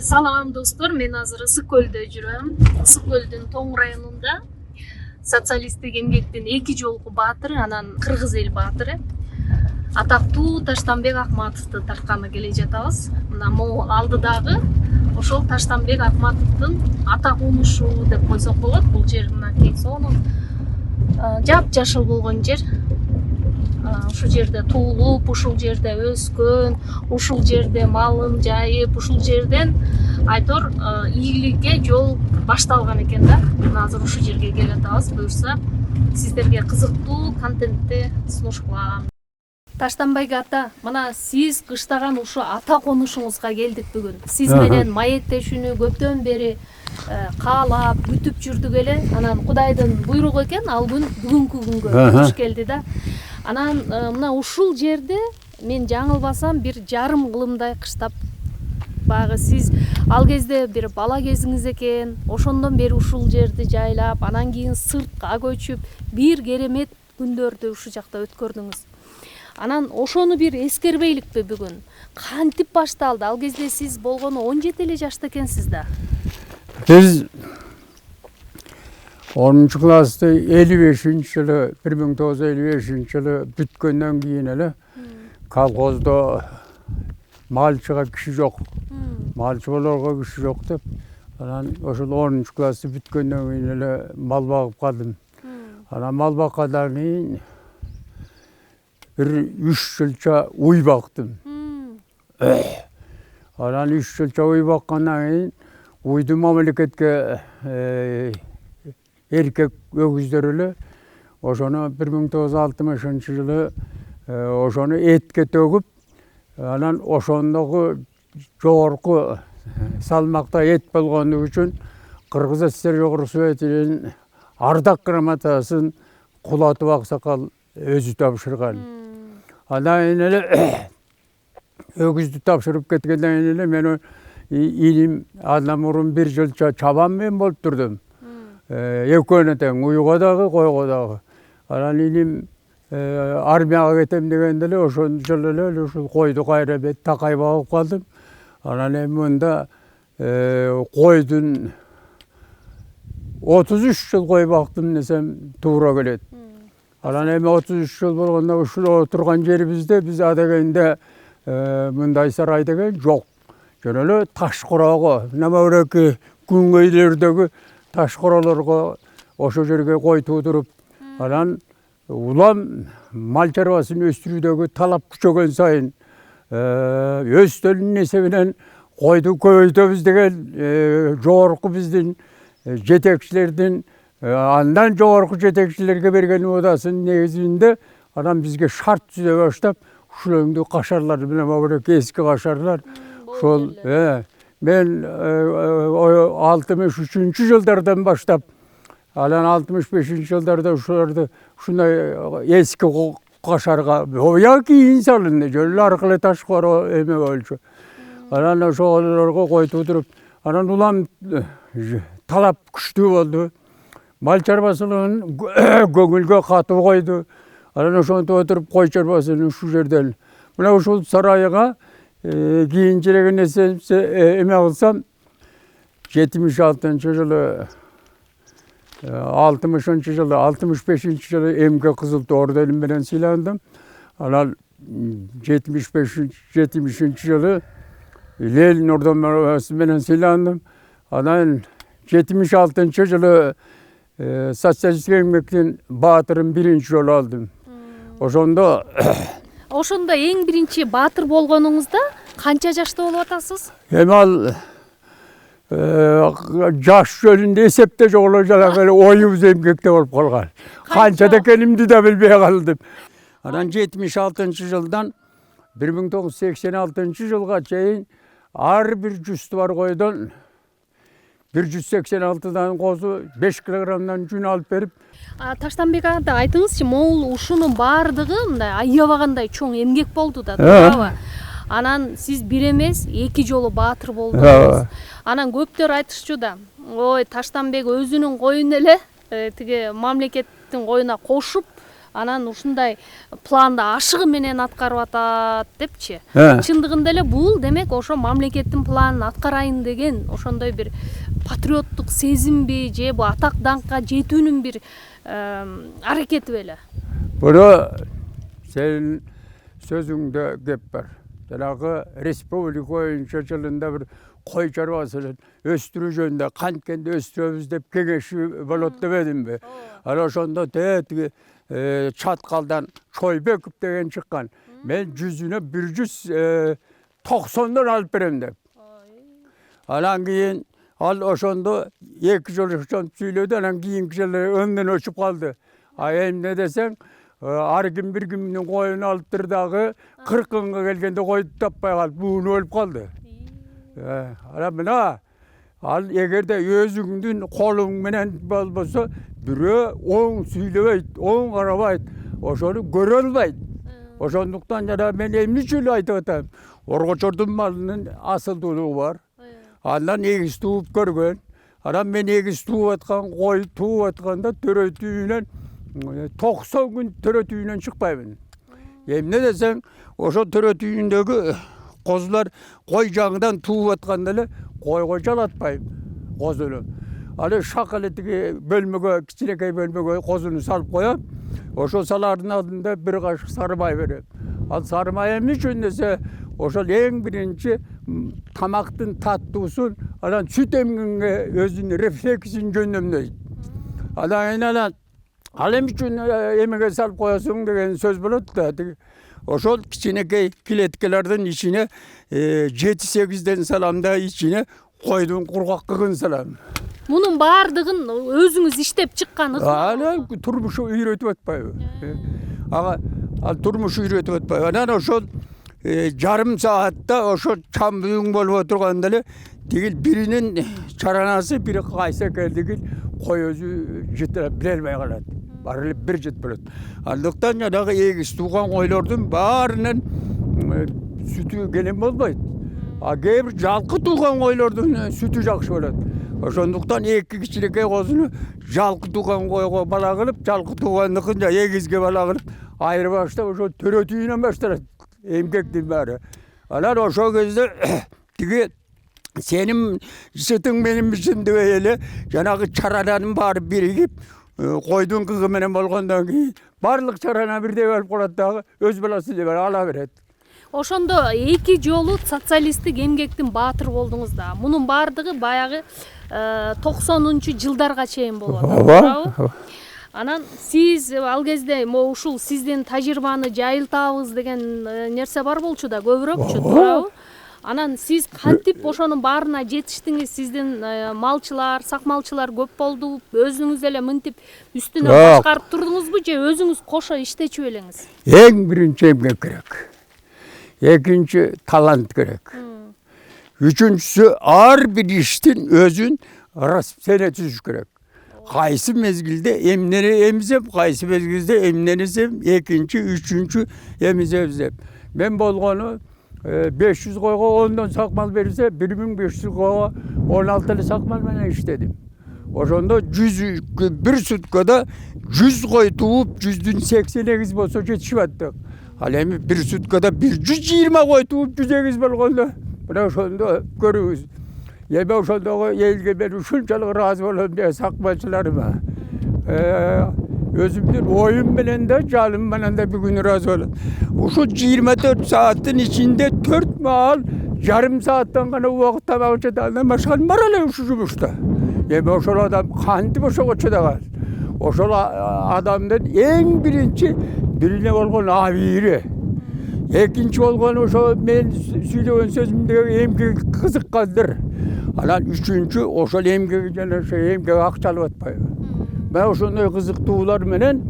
Салам достор, мен азыр Ысык көлдө жүрөм. Ысык көлдүн Тоң районунда социалисттик эмгектин эки жолку баатыры, анан кыргыз эл баатыры атактуу Таштанбек Акматовду тартканы келе жатабыз. Мына могу алдыдагы ошол Таштанбек Акматовдун ата конушу деп койсок болот. Бул жер мынакей сонун жапжашыл болгон жер. Ушул жерде туулуп, ушул жерде өскөн, ушул жерде малын жайып, ушул жерден айтор ийгиликке жол башталган экен да. Мына азыр ушул жерге келе атабыз. Буюрса сиздерге кызыктуу контентти сунуш кылам. Таштанбек ата, мына сиз кыштаган ушу ата конушуңузга келдик бүгүн. Сиз менен маектешүүнү көптөн бери каалап, күтүп жүрдүк эле. Анан Кудайдын буйругу экен, ал күн бүгүнкү күнгө туш келди да. Анан мына ушул жерде мен жаңылбасам бир жарым кылымдай кыштап, баягы сиз ал кезде бир бала кезиңиз экен, ошондон бери ушул жерди жайлап, анан кийин сыртка көчүп, бир керемет күндөрдү ушул жакта өткөрдүңүз. Анан ошону бир эскербейликпи бүгүн? Кантип башталды? Ал кезде сиз болгону 17 эле жашта экенсиз да. Biz 10-cu klassda 55-ci yılı, 1955-ci yılı bütkönden keyin ele kolxozda malçıga kişi yok. Malçı bolarga kişi yok dep. Anan oşul 10-cu klassda bütkönden keyin ele mal bagıp kaldım. Anan mal bakkadan keyin bir 3 yılça uy baktım. Anan 3 yılça uy bakkandan keyin uydu memleketke erkek öküzleriyle oşonu 1960-cı yılı oşonu etke töküp anan oşondagı jogorku salmakta et bolgondugu üçün Kırgız Assr Jogorku Sovetinin ardak gramataсын Kulatıp Aksakal özü tapşırgan. Anan ele öküzdü tapşırıp ketkenden ele men ilim adamurun bir yılça çaban men bolup durdum. Eköneten uygadagı koygadagı. Anan ilim armiyaga ketem degende ele ошол жылы эле ушул койду кайра бет такай багып калдым. Анан эми мында койдун 33 жыл кой бактым десем туура келет. Анан эми 33 жыл болгондо ушул отурган жерибизде биз адегенде мындай сарай деген жок. Жөн эле таш курагы, намабыраки күнгөйлөрдөгү таш кураларга ошол жерге кой туудуруп, анан улам мал чарбасын өстүрүүдөгү талап күчөгөн сайын өстөнүн эсебинен койду көбөйтөбүз деген жогорку биздин жетекчилердин андан жогорку жетекчилерге берген удаасынын негизинде анан бизге шарт түзө баштап, ушул кашарлар менен мабыраки эски кашарлар ошол мен 63-cü жылдардан баштап анан 65-ci жылдарда ушуларды ушундай эски кашарга оя кийин салынды жөн аркылуу таш кoro эме болчу. Анан ошолорго кой туудуруп, анан улам талап күчтүү болду. Мал чарбасынын көңүлгө катып койду. Анан ошентип отуруп кой чарбасын ушул жерден мына ушул сарайга кийинчерээк эме кылсам 76-cı жылы 60-cı жылы 65-ci жылы эмгек кызыл ту орденим менен сыйландым. Анан 70-ci жылы Ленин орденин менен сыйландым. Анан 76-cı жылы социалисттик эмгектин баатырын биринчи жолу алдым. Ошондо эң биринчи баатыр болгонуңузда канча жашта болуп атасыз? Эми ал жаш жөнүндө эсепте жок эле жанагы эле оюбуз эмгекте болуп калган. Канчада экенимди да билбей калдым. Анан 76-cı жылдан 1986-cı жылга чейин ар бир 100 бар койдон 186дан козу 5 килограммдан жүн алып берип. Таштанбек ата, айтыңызчы, могул ушунун баардыгы мындай аябагандай чоң эмгек болду да, туурабы? Анан сиз бир эмес, эки жолу баатыр болдуңуз. Анан көптөр айтышчу да, ой, Таштанбек өзүнүн коюн эле тиги мамлекеттин коюна кошуп, анан ушундай планды ашыгы менен аткарып атат депчи. Чындыгында эле бул демек ошо мамлекеттин планын аткарайын деген ошондой бир патриоттук сезимби же бу атак даңкка жетүүнүн бир аракети беле? Бул сенин сөзүңдө кеп бар. Жанагы республика боюнча жылында бир кой чарбасын өстүрүү жөнүндө канткенде өстүрөбүз деп кеңеши болот дебедимби? Анан ошондо тетиги Чаткалдан Чойбеков деген чыккан. Мен 100-үнө 190дон алып берем деп. Анан кийин ал ошондо 2 жыл сүйлөдү, анан кийинки жылы өндөн өчүп калды. Эмне десең, ар ким бир кимдин коюн алыптыр дагы 40-га келгенде койду таппай калып, буунуп өлүп калды. Анан мына ал эгерде өзүңдүн колуң менен болбосо, бирөө оң сүйлөбөйт, оң карабайт, ошону көрө албайт. Ошондуктан жана мен эмне үчүн айтып атам? Оргочордун малынын асылдуулугу бар. Андан эгиз тууп көргөн. Анан мен эгиз тууп аткан кой тууп атканда төрөтүүнөн 90 күн төрөтүүнөн чыкпайбын. Эмне десең, ошо төрөтүүндөгү козулар кой жаңыдан тууп атканда эле койго жалатпайм козуну. Аны шак эле тиги бөлмөгө, кичинекей бөлмөгө козуну салып коем. Ошо салардын алдында бир кашык сары май берем. Ал сары май эмне үчүн десе, ошол эң биринчи тамактын таттуусун, анан сүт эмгенге өзүнүн рефлексин жөндөмдөйт. Анан ал эмне үчүн эмеге салып коесуң деген сөз болот да. Ошол кичинекей клеткалардын ичине 7-8ден салам да, ичине койдун кургаккыгын салам. Мунун баардыгын өзүңүз иштеп чыккан ыкма. Анан турмушу үйрөтүп атпайбы? Ага ал турмушу үйрөтүп атпайбы? Анан ошол жарым саатта ошо чамбүйүң болуп отурганда эле тигил биринин чаранасы бири кайсы экендигин кой өзү жете биле албай калат. Баары эле бир жет болот. Андыктан жанагы эгиз тууган койлордун баарынын сүтү келем болбойт. А кээ бир жалкы тууган койлордун сүтү жакшы болот. Ошондуктан эки кичинекей козуну жалкы тууган койго бала кылып, жалкы туугандыкын эгизге бала кылып айырып баштап, ошо төрөтүүнөн башталат эмгектин баары. Анан ошол кезде тиги сенин жытың менин жытымдыбай эле жанагы чарананын баары биригип, койдун кыгы менен болгондон кийин баардык чарана бирдей болуп калат дагы, өз баласы деп ала берет. Ошондо 2 жолу социалисттик эмгектин баатыры болдуңуз да. Мунун баардыгы баягы 90-жылдарга чейин болот. Ооба. Анан сиз ал кезде ушул сиздин тажрыйбаны жайылтабыз деген нерсе бар болчу да, көбүрөөкчү, туурабы? Анан сиз кантип ошонун баарына жетиштиңиз? Сиздин малчылар, сакмалчылар көп болду. Өзүңүз эле мынтип үстүнө башкарып турдуңузбу же өзүңүз кошо иштечү элеңиз? Эң биринчи эмгек керек. Экинчи талант керек. Үчүнчүсү ар бир иштин өзүн расписание түзүш керек. Кайсы мезгилде эмнени эмзеп, кайсы мезгилде эмнени эмзеп, экинчи, үчүнчү эмзеп. Мен болгону 500 койго 10дон сакмал берилсе, 1500 койго 16 эле сакмал менен иштедим. Ошондо 100 бир суткада 100 кой тууп, 100дүн 88 болсо жетишип аттык. Ал эми бир суткада 120 кой тууп, 108 болгондо, мына ошондо көрүңүз. Эми ошондогу элге мен ушунчалык ыраазы болом деп сакмалчыларыма. Өзүмдүн оюм менен да, жалым менен да бүгүн ыраазы болом. Ушул 24 сааттын ичинде 4 маал жарым сааттан гана убакыт табак жете, андан башканы бар эле ушул жумушта. Эми ошол адам кантип ошого чыдаган? Ошол адамдын эң биринчи бирине болгон абийири. Экинчи болгону ошо мен сүйлөгөн сөзүмдөгү эмгеги кызыккандыр. Анан үчүнчү ошол эмгеги жана ошо эмгек акча алып атпайбы. Мен ошондой кызыктуулар менен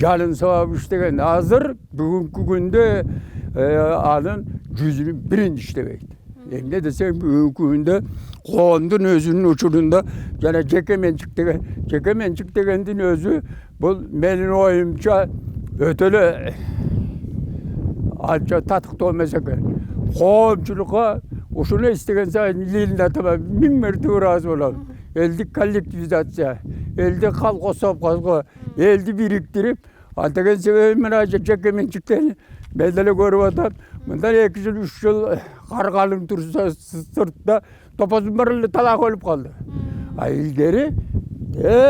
жалын сабап иштеген. Азыр бүгүнкү күндө анын 100-үнүн бирин иштебейт. Эмне десең, бүгүнкү күндө коомдун өзүнүн учурунда жана жеке менчик дегендин өзү бул менин оюмча өтө эле анча татыктуу эмес экен. Коомчулукка ушуну эстеген сайын илинде таба 1000 мерте ыраазы болом. Элди коллективизация, элди колхоз сопкозго, элди бириктирип, Антеген себебі мына жеке меншіктерін мен деле көріп атам. Мындан 2 жыл 3 жыл қарғалың тұрса сыртта топозун бар эле талак өлүп калды. А илгери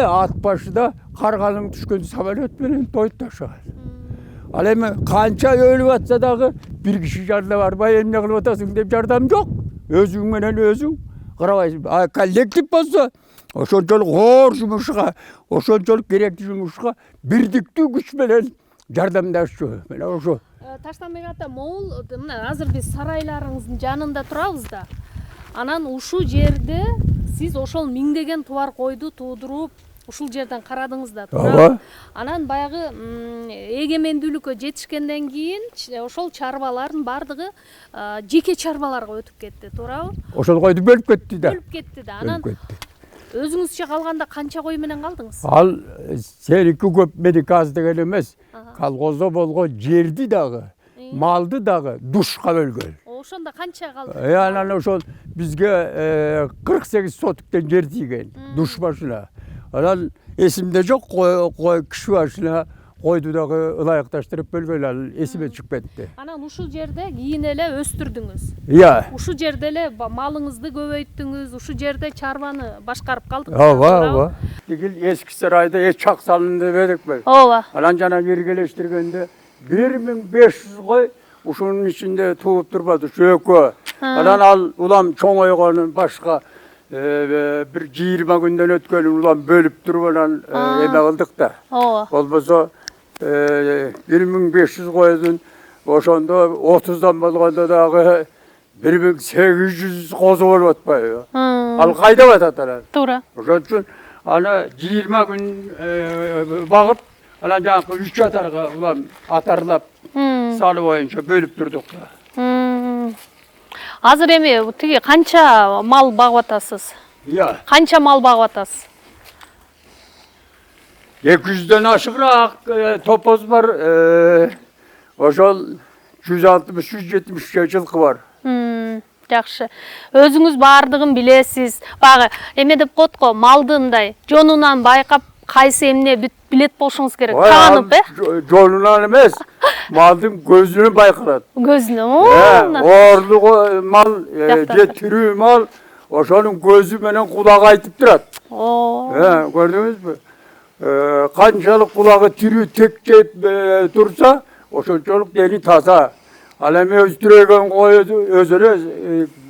ат башыда қарғалың түшкөн самолет менен тойып ташыган. Ал эми канча өлүп атса дагы бир киши жардам барбай эмне кылып атасың деп жардам жок. Өзүң менен өзүң карабайсың. А коллектив болсо ошончолук оор жумушка, ошончолук керектүү жумушка бирдиктүү күч менен жардамдашчу. Мына ошо. Таштанбек ата, могул мына азыр биз сарайларыңыздын жанында турабыз да. Анан ушул жерде сиз ошол миңдеген тубар койду туудуруп, ушул жерден карадыңыз да, туурабы? Анан баягы эгемендүүлүккө жетишкенден кийин ошол чарбалардын бардыгы жеке чарбаларга өтүп кетти, туурабы? Ошол койду бөлүп кетти да. Бөлүп кетти да. Анан өзүңүзчө калганда канча кой менен калдыңыз? Ал сеники көп, меники аз деген эмес. Колхоздо болгон жерди дагы, малды дагы душка бөлгөн. Ошондо канча калды? Анан ошол бизге 48 сотуктен жер тийген душ башына. Анан эсимде жок, кой киши башына койду дагы ылайыкташтырып бөлгөн, ал эсиме чыгып кетти. Анан ушул жерде кийин эле өстүрдүңүз. Иә. Ушул жерде эле малыңызды көбөйттүңүз, ушул жерде чарбаны башкарып калдыңыз. Ооба. Тигил эски сарайда чак салынды дебедикпи? Ооба. Анан жана иргелештиргенде 1500 кой ушунун ичинде тууп турбады, чөкө. Анан ал улам чоңойгонун башка бир 20 күндөн өткөнүн улам бөлүп туруп анан эме кылдык да. Ооба. Болбосо 1500 койдун ошондо 30дан болгондо дагы 1800 козу болуп атпайбы? Ал кайда батат анан? Туура. Ошон үчүн аны 20 күн багып, анан жанакы 3 атарга улам атарлап салы боюнча бөлүп турдук да. Азыр эми тиги канча мал багып атасыз? Иә. Канча мал багып атасыз? 200дөн ашыгыраак топоз бар. Ошол 160-170 жылкы бар. Жакшы. Өзүңүз бардыгын билесиз. Багы эме деп коет го, малды мындай жонунан байкап кайсы эмне билет болушуңуз керек. Таанып, Жонунан эмес, малдын көзүнөн байкалат. Көзүнөн.Оорлугу мал, же тирүү мал, ошонун көзү менен кулагы айтып турат. Көрдүңүзбү? Канчалык кулагы тирүү текчеп турса, ошончолук дени таза. Ал эми өстүрөгөн койду өзү эле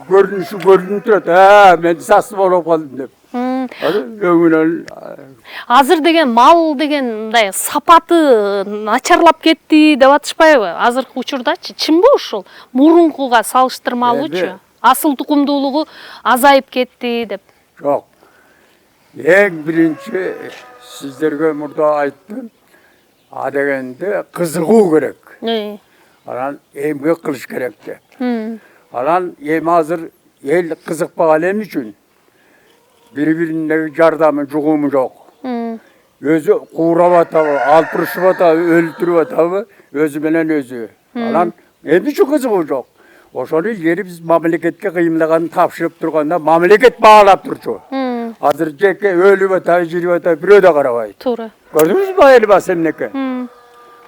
көрүнүшү көрүнүп турат. Мен сасы болуп калдым деп. Азыр деген мал деген мындай сапаты начарлап кетти деп атышпайбы? Азыркы учурдачы чынбы ушул? Мурункуга салыштырмалуучу? Асыл тукумдуулугу азайып кетти деп. Жок. Эң биринчи сиздерге мурда айттым. А дегенде кызыгуу керек. Анан эмгек кылыш керек деп. Анан эми азыр эл кызыкпаган эмне үчүн? Бири-бирине жардамы жугуму жок. Өзү куурап атабы, алпырышып атабы, өлтүрүп атабы, өзү менен өзү. Анан эмне үчүн кызыгуу жок? Ошону илгери биз мамлекетке кыймылганын тапшырып турганда мамлекет баалап турчу. Азыр жеке өлүп атабы, жирип атабы бирөө да карабайт. Туура. Көрдүңүзбү элбасы эмнеке?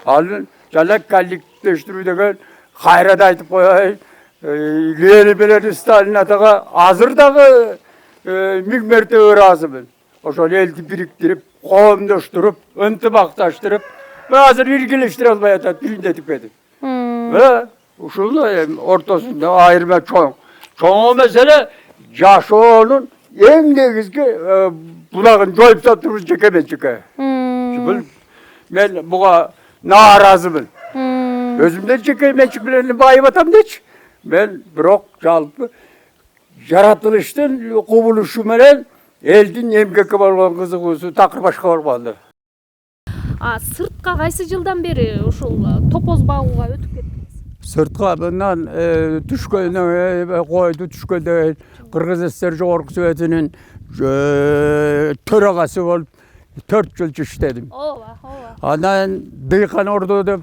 Ал жана коллективдештирүү деген кайрада айтып коеюн. Ленин менен Сталин атага азыр дагы 1000 мәртебе ыраазымын. Ошол элди бириктирип, коомдоштуруп, ынтымакташтырып, азыр иргилештире албай атат, бириндетип кетип. Ушул ортосунда айырма чоң. Чоң маселе жашоонун эң негизги булагын жоюп сатырбыз жеке менчикке. Мен буга нааразымын. Өзүмдөн жеке менчик менен байып атам дечи. Мен бирок жалпы жаратылыштын кубулушу менен элдин эмгекке болгон кызыгуусу такыр башка болуп калды. Сыртка кайсы жылдан бери ушул топоз багууга өтүп кеттиңиз? Сыртка мындан түшкөндөн койду түшкөндө Кыргыз ССР Жогорку Советинин төрагасы болуп 4 жыл иштедим. Анан дыйкан ордо деп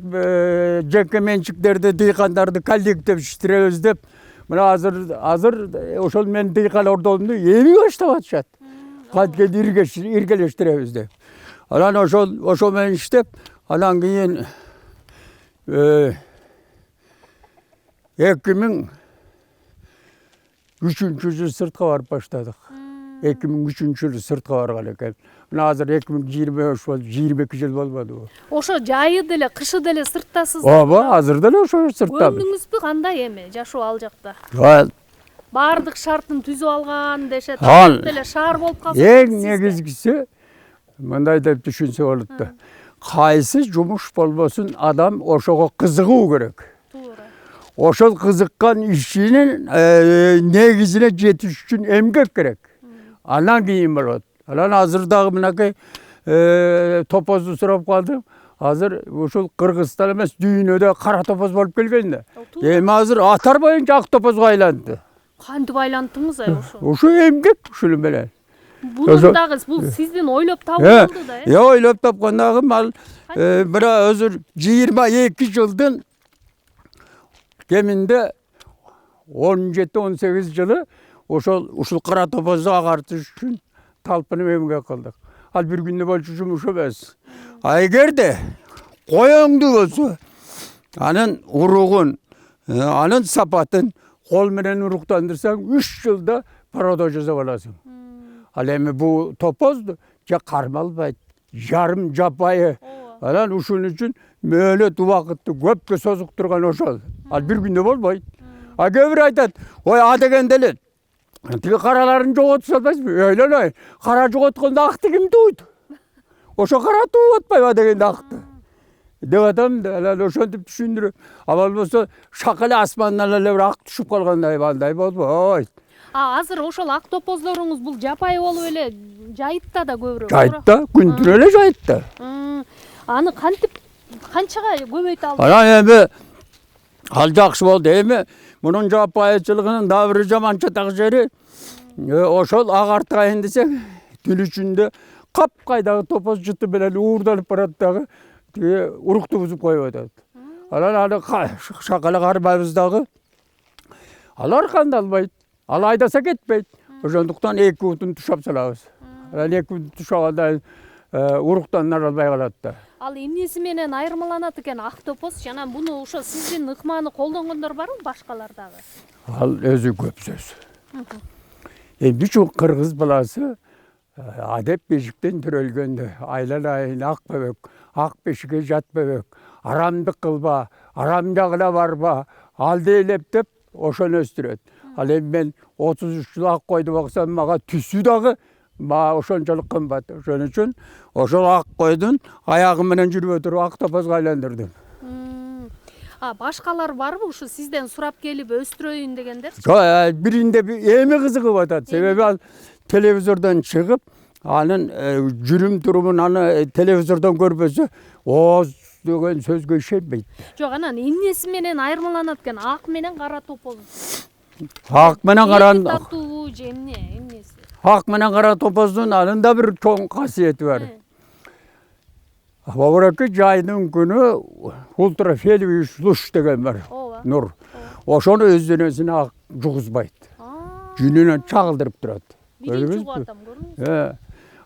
жеке менчиктерди, дыйкандарды коллективдештиребиз деп, мына азыр ошол мен дыйкан ордомду эми баштап атышат. Канткен иргелештиребиз деп. Анан ошол менен иштеп, Alan keyin 2003-yıl sırtqa barıp başladık. 2003-yıl sırtqa bargan eken. Hazır 2023 boldu, 22 yıl bolmadı bu. Ошо жайы деле, кышы деле сырттасыз. Ооба, азыр деле ошо сыртта. Көңүлүңүзбү кандай эми жашоо ал жакта? Баардык шартын түзүп алган дешет. Деле шаар болуп калса. Эң негизгиси мындай деп түшүнсө болот да. Кайсы жумуш болбосун адам ошого кызыгуу керек. Туура. Ошол кызыккан ишинин негизине жетиш үчүн эмгек керек. Анан кийин болот. Анан азыр дагы мынакей топозду сурап калдым. Азыр ушул Кыргызстан эмес дүйнөдө кара топоз болуп келген да. Эми азыр атар боюнча ак топозго айланды. Кантип айландыңыз ошо? Ошо эмгек ушул менен. Бул дагы бул сиздин ойлоп табылды да. Ойлоп тапкан дагы ал бирок өзүр 22 жылдын кеминде 17-18 жылы ушул кара топозду агартыш үчүн талпынып эмгек кылдык. Ал бир күндө болчу жумуш эмес. Эгерде коеңду болсо, анын уругун, анын сапатын кол менен уруктандырсаң 3 жылда пародо жасап аласың. Ал эми бул топозду же кармалбайт, жарым жапайы. Анан ушун үчүн мөөлөт убакытты көпкө созуктурган ошол. Ал бир күндө болбойт. А кээ бир айтат, ой а дегенде эле тиги караларын жоготуп салбайсызбы? Ойлоной. Кара жоготкондо акты ким тууйт? Ошо кара тууп атпайбы дегенде акты. Деп атам да, анан ошентип түшүндүрөм. А болбосо шакалы асмандан эле бир ак түшүп калгандай андай болбойт. Азыр ошол ак топоздоруңуз бул жапайы болуп эле жайытта да көбүрөөк. Жайытта, күндүн эле жайытта. Аны кантип канчага көбөйтө алдыңыз? Анан эми ал жакшы болду. Эми мунун жапайычылыгынын дагы бир жаманчатак жери ошол агартайын десең түн ичинде капкайдагы топоз жыты менен уурданып барат дагы тиги урукту бузуп коюп атат. Анан аны шакала кармайбыз дагы. Алар кандалбайт. Ал айдаса кетпейт. Ошондуктан 2 утун тушап салабыз. Анан 2 утун тушаганда уруктан аралбай калат да. Ал эмнеси менен айырмаланат экен ак топоз? Жана буну ошо сиздин ыкманы колдонгондор барбы башкалар дагы? Ал өзү көп сөз. Бүчүн кыргыз баласы адеп бешиктен төрөлгөндө айланайын ак бөбөк, ак бешикке жат бөбөк, арамдык кылба, арам жагына барба, ал дейлеп деп ошону өстүрөт. Ал эми мен 33 жыл ак койду баксам мага түсү дагы ошончолук кымбат. Ошон үчүн ошол ак койдун аягы менен жүрүп өтүрүп ак топозго айландырдым. Башкалар барбы ушу сизден сурап келип өстүрөйүн дегендер? Жок, биринде эми кызыгып атат. Себеби ал телевизордон чыгып, анын жүрүм турумун аны телевизордон көрбөсө, ооз деген сөзгө ишенбейт. Жок, анан эмнеси менен айырмаланат экен ак менен кара топоз? Ак менен каран татуу же эмнеси? Ак менен кара топоздун анын да бир чоң касиети бар. Бабыраки жайдын күнү ультрафиолетовый луч деген бар. Нур. Ошону өз денесине ак жугузбайт. Жүнүнөн чагылдырып турат.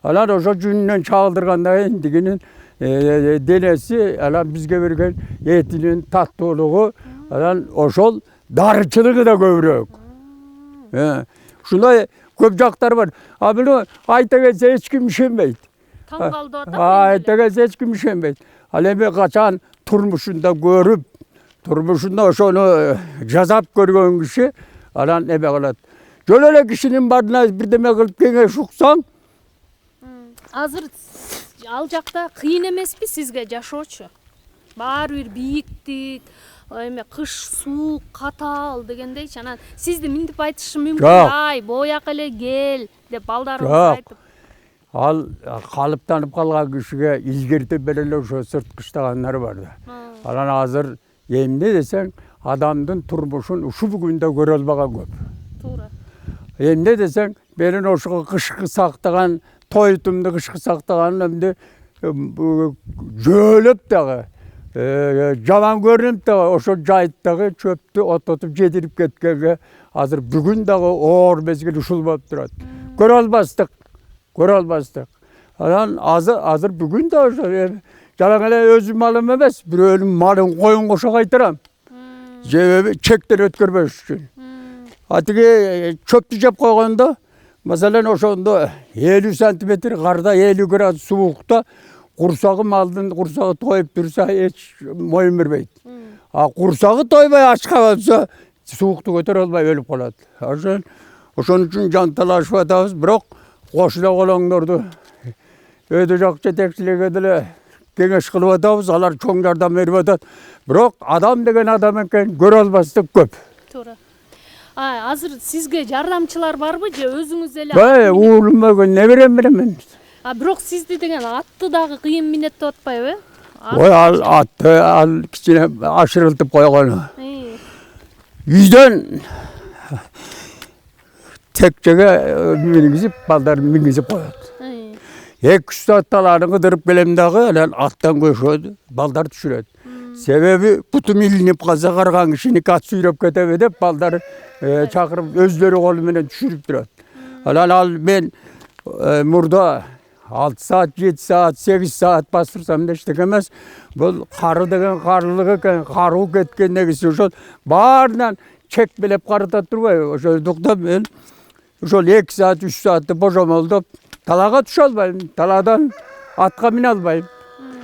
Анан ошо жүнүнөн чагылдыргандан кийин дигинин денеси анан бизге берген этинин таттуулугу анан ошол дарычылыгы да көбүрөөк. Ушундай көп жактар бар. А буну айта келсе эч ким ишенбейт. Таң калдып атат. Айта келсе эч ким ишенбейт. Ал эми качан турмушунда көрүп, турмушунда ошону жасап көргөн киши анан эме кылат. Жөн эле кишинин баарына бирдеме кылып кеңеш уксаң, азыр ал жакта кыйын эмеспи сизге жашоочу? Баары бир бийиктик, эме кыш суук, катаал дегендейчи. Анан сизди минтип айтышы мүмкүн, ай, бояк эле кел деп балдарыңыз айтып. Ал калыптанып калган кишиге илгертип эле ошо сырткычтагандар бар да. Анан азыр эмне десең, адамдын турмушун ушул күндө көрө албаган көп. Туура. Эмне десең, менин ошого кышкы сактаган, тойтумду кышкы сактаган эмне жөөлөп дагы, жаман көрүнүп дагы ошо жайыттагы чөптү ототуп жетирип кеткенге азыр бүгүн дагы оор мезгил ушул болуп турат. Көрө албастык. Анан азыр бүгүн да ошо Жалаң эле өзүм малым эмес, бирөөнүн малын коюн кошо кайтарам. Себеби чектен өткөрбөш үчүн. Атиги чөптү жеп койгондо, маселен ошондо 50 сантиметр карда 50 градус сууукта курсагы малдын курсагы тоюп турса эч моюн бербейт. А курсагы тойбой ачка болсо суукту көтөрө албай өлүп калат. Ошон үчүн жанталашып атабыз, бирок кошуна колоңдорду өтө жок жетекчилиги деле кеңеш кылып атабыз. Алар чоң жардам берип атат. Бирок адам деген адам экен, көрө албастык көп. Туура. Азыр сизге жардамчылар барбы же өзүңүз эле? Уулум өгөн неберем менен мен. Бирок сизди деген атты дагы кыйын минет деп атпайбы? Ал атты кичине ашырылтып койгон. Үйдөн текчеге мингизип, балдар мингизип коет. 2-3 саат аланы кыдырып келем дагы, анан аттан көшөт, балдар түшүрөт. Себеби бутум илинип калса карган кишини ат сүйрөп кетеби деп балдар чакырып өздөрү колу менен түшүрүп турат. Анан мен мурда 6 саат, 7 саат, 8 саат бастырсам да эчтеке эмес. Бул кары деген карылык экен, каруу кеткен негизи ошол баарынан чек белеп карата турбайбы? Ошондуктан мен ошол 2 саат, 3 саатты божомолдоп талага түшө албайм, таладан атка мине албайм.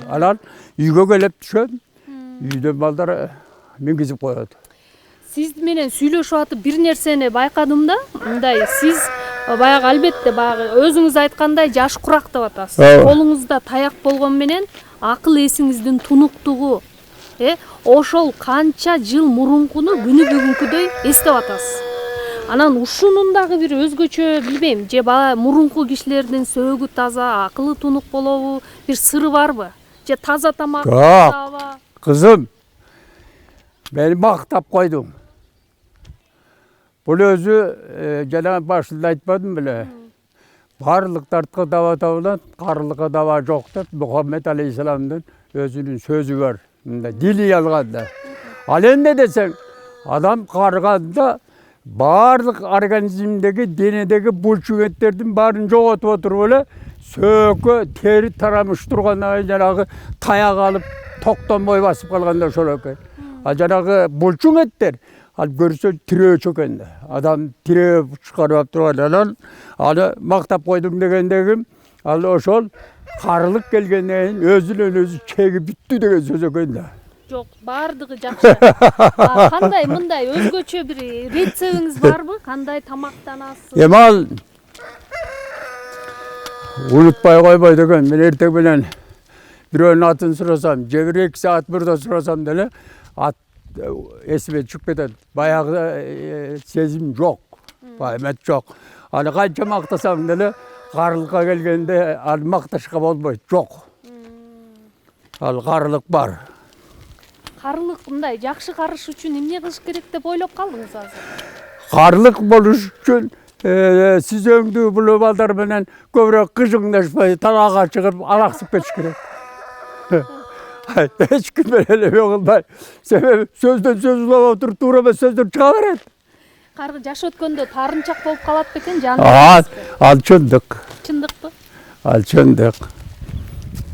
Анан үйгө келип түшөм, үйдө балдар мингизип коет. Сиз менен сүйлөшүп атып бир нерсени байкадым да, мындай сиз баягы албетте баягы өзүңүз айткандай жаш курак деп атасыз. Колуңузда таяк болгон менен акыл эсиңиздин тунуктугу, ошол канча жыл мурункуну күнү бүгүнкүдөй эстеп атасыз. Анан ушунун дагы бир өзгөчө билбейм, же мурунку кишилердин сөөгү таза, акылы тунук болобу, бир сыры барбы? Же таза тамак таба? Кызым, мени мактап койдуң. Бул өзү жана башында айтпадым беле. Барлык тартка даба табылат, карылыкка даба жок деп Мухаммед алейхисаламдын өзүнүн сөзү бар. Дили алганда. Ал эмне десең, адам карганда барлык организмдеги, денедеги булчугеттердин баарын жоготуп отуруп эле сөккө тери тарамыш тургандан кийин жанагы таяк алып токтонбой басып калганда ошол экен. А жанагы булчугеттер ал көрсө тирөөчү экен. Адам тирөө чыгарып турган. Аны мактап койдуң дегендегим ал ошол карылык келгенден кийин өзүнөн өзү чеги бүттү деген сөз экен да. Жок, бардыгы жакшы. Кандай мындай өзгөчө бир рецептиңиз барбы? Кандай тамактанасыз? Ал унутпай койбой деген, мен эртең менен бирөөнүн атын сурасам, же 1-2 саат мурда сурасам деле ат эсиме чыгып кетет. Баягы сезим жок, эмет жок. Аны канча мактасаң деле карылыкка келгенде ал макташка болбойт, жок. Ал карылык бар. Карылык мындай жакшы карыш үчүн эмне кылыш керек деп ойлоп калдыңыз азыр? Карылык болуш үчүн сиз өңдүү бул балдар менен көбүрөөк кыжыңдашпай талаага чыгып алаксып кетиш керек. Эч ким менен эме кылбай. Себеби сөздөн сөз улап отуруп туура эмес сөздөр чыга берет. Каргы жаш өткөндө таарынчак болуп калат бекен жаны? Ал чындык. Чындыкпы? Ал чындык.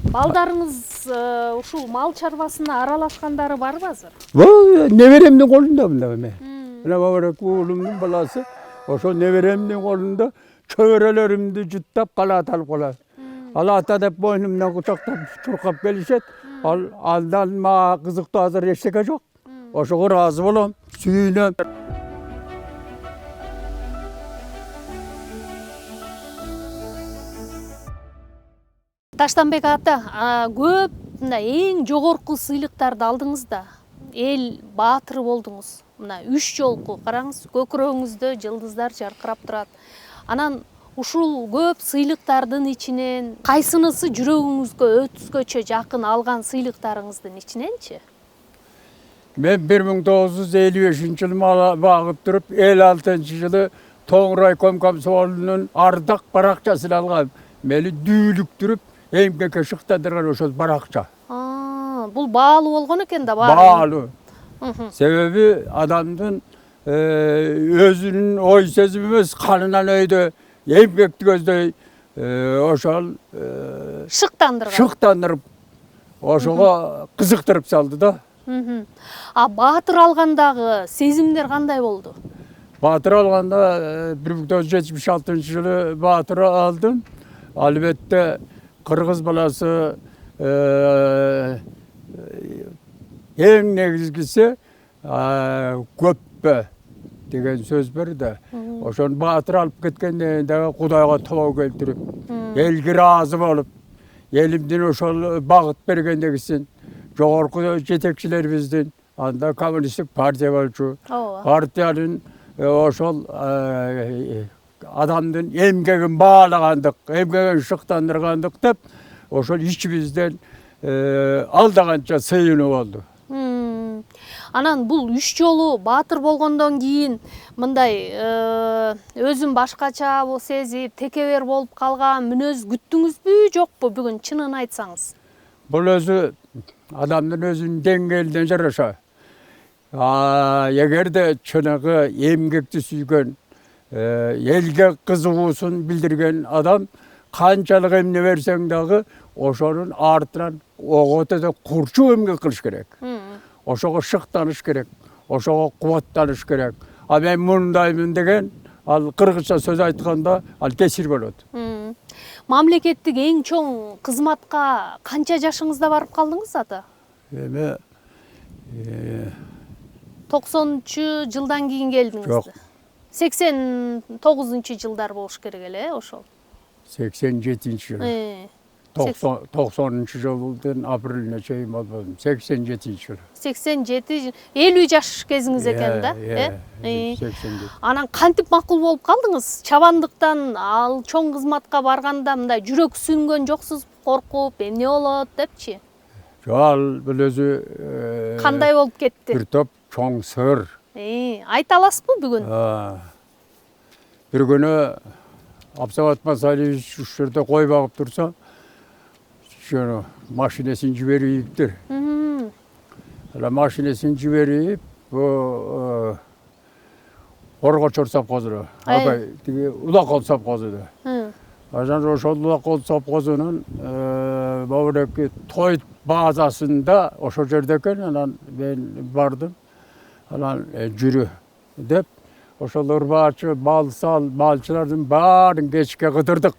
Балдарыңыз ушул мал чарбасына аралашкандары барбы азыр? Бул неберемдин колунда мында эме. Мына бабарак уулумдун баласы ошол неберемдин колунда чөбөрөлөрүмдү жуттап калаат алып калат. Ал ата деп мойнумдан кучактап чуркап келишет. Андан мага кызыктуу азыр эчтеке жок. Ошого ыраазы болом, сүйүнөм. Таштанбек ата, көп мындай эң жогорку сыйлыктарды алдыңыз да. Эл баатыры болдуңуз. Мына 3 жолку караңыз, көкүрөгүңүздө жылдыздар жаркырап турат. Анан ушул көп сыйлыктардын ичинен кайсынысы жүрөгүңүзгө өткөчө жакын алган сыйлыктарыңыздын ичиненчи? Мен 1955-жылы багып туруп, 56-жылы Тоң райком комсомолунун ардак баракчасын алгам. Мени дүүлүктүрүп, эмгекке шыктандырган ошол баракча. Бул баалуу болгон экен да, баалуу. Себеби адамдын өзүнүн ой сезими эмес, канынан өйдө эмгекти көздөй ошол шыктандырган. Шыктандырып ошого кызыктырып салды да. А баатыр алгандагы сезимдер кандай болду? Баатыр алганда 1976 жылы баатыр алдым. Албетте кыргыз баласы эң негизгиси көппө деген сөз бар да. Ошону баатыр алып кеткенден дагы Кудайга тобо келтирип, элге ыраазы болуп, элимдин ошол багыт бергендегисин жогорку жетекчилерибиздин анда коммунисттик партия болчу. Партиянын ошол адамдын эмгегин баалагандык, эмгегин шыктандыргандык деп ошол ичибизден алдаганча сыйынуу болду. Анан бул 3 жолу баатыр болгондон кийин мындай өзүн башкача сезип, текебер болуп калган мүнөз күттүңүзбү, жокпу бүгүн чынын айтсаңыз? Бул өзү адамдын өзүнүн деңгээлине жараша. Эгерде чыныгы эмгекти сүйгөн, элге кызыгуусун билдирген адам канчалык эмне берсең дагы ошонун артынан огото да курчу эмгек кылыш керек. Ошого шыктаныш керек, ошого кубаттаныш керек. Мен мындаймын деген, ал кыргызча сөз айтканда, ал кесир болот. Мамлекеттик эң чоң кызматка канча жашыңызда барып калдыңыз ата? Эми 90 жылдан кийин келдиңиз. Жок. 89 жылдар болуш керек эле, ошол. 87 жыл. 90 жылдын апрелине чейин болбодум. 87 жыл. 87 50 жаш кезиңиз экен да, 87. Анан кантип макул болуп калдыңыз? Чабандыктан ал чоң кызматка барганда мындай жүрөк сүнгөн жоксуз, коркуп, эмне болот депчи? Ал бул өзү Кандай болуп кетти? бир топ чоң сыр. Айта аласызбы бүгүн? Бир күнү Абсамат Масалиевич уш жерде кой багып турса, şunu maşinesini жибериптир. Ала машинесин жиберип, bu Оргочор совхозуна, абай тиги Улакол совхозуна. Ажан ошол Улакол совхозунун бабыреки той базасында ошол жерде экен, анан мен бардым. Анан жүрү деп ошол ырбаачы, балчылардын баарын кечке кыдырдык.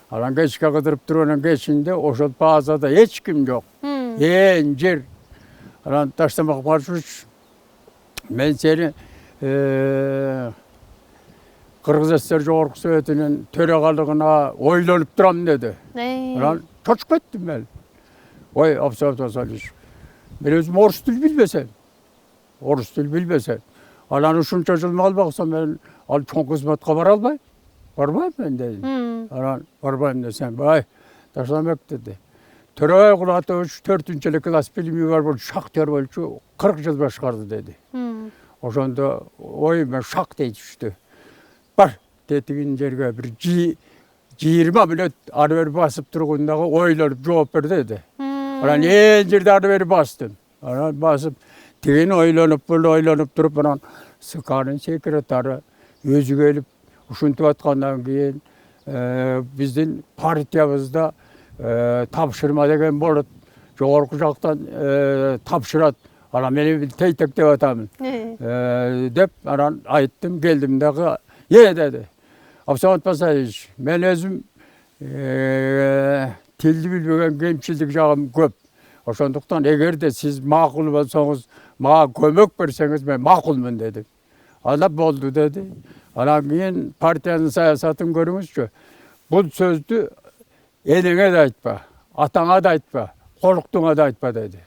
Анан кечке кыдырып турганын кечинде ошол базада эч ким жок. Ээн жер. Анан Таштамак Баршуч, мен сени Кыргыз ССР Жогорку Советинин төрагалыгына ойлонуп турам деди. Анан чочуп кеттим мен. Ой, Абсамат Масалиевич, мен өзүм орус тил билбесем. Орус тил билбесем. Анан ушунча жыл мал багсам мен ал чоң кызматка бара албайм. Барбайм мен дедим. Анан барбайм десем, бай, Таштамак деди. Төрөбай Кулатович 4-эле класс билими бар болчу, шахтер болчу, 40 жыл башкарды деди. Ошондо ой, мен шак дейтишти. Бар, тетигин жерге бир 20 мүнөт ары бери басып тургандагы ойлонуп жооп бер деди. Анан ээн жерде ары бери бастым. Анан басып, тигин ойлонуп туруп, анан СКнын секретары өзү келип ушинтип аткандан кийин биздин партиябызда тапшырма деген болот. Жогорку жактан тапшырат. Анан мени тейтек деп атамын. Деп анан айттым, келдим дагы, деди. Абсамат Масалиевич, мен өзүм тилди билбеген кемчилдик жагым көп. Ошондуктан эгерде сиз макул болсоңуз, мага көмөк берсеңиз, мен макулмун дедим. Анда болду деди. Анан кийин партиянын саясатын көрүңүзчү. Бул сөздү энеңе да айтпа, атаңа да айтпа, колуктуңа да айтпа деди.